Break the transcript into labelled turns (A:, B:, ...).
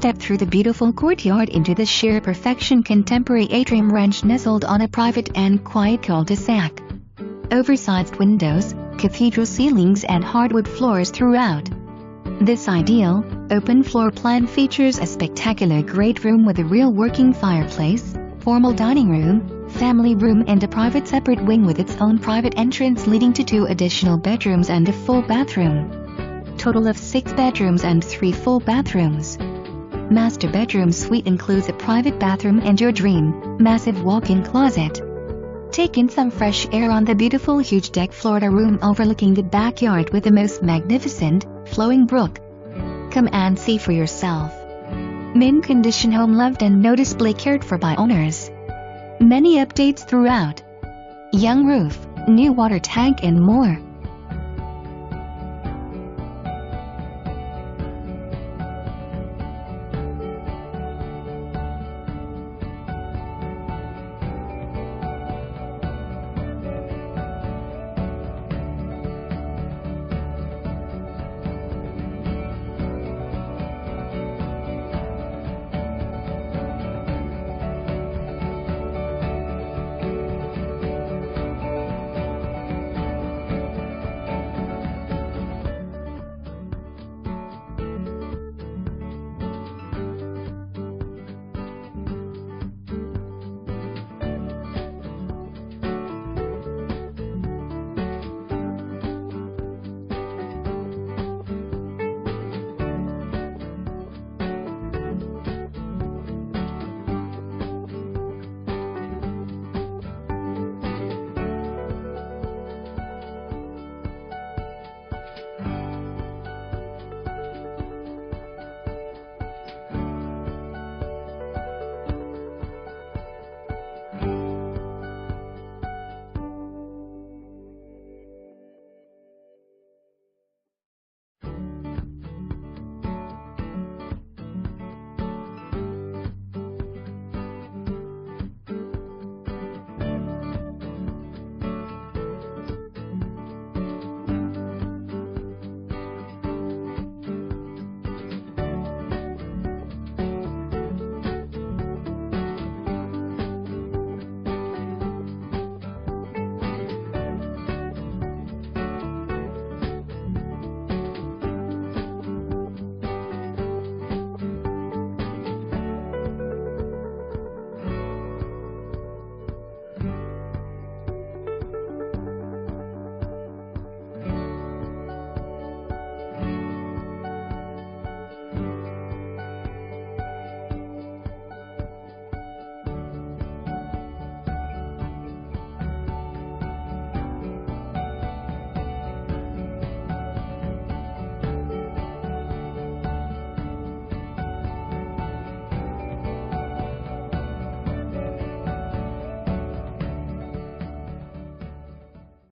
A: step through the beautiful courtyard into the sheer perfection contemporary atrium ranch nestled on a private and quiet cul-de-sac. Oversized windows, cathedral ceilings and hardwood floors throughout. This ideal, open floor plan features a spectacular great room with a real working fireplace, formal dining room, family room and a private separate wing with its own private entrance leading to 2 additional bedrooms and a full bathroom. Total of 6 bedrooms and 3 full bathrooms. Master bedroom suite includes a private bathroom and your dream, massive walk-in closet. Take in some fresh air on the beautiful huge deck Florida room overlooking the backyard with the most magnificent, flowing brook. Come and see for yourself. Mint condition home loved and noticeably cared for by owners. Many updates throughout. Young roof, new water tank and more.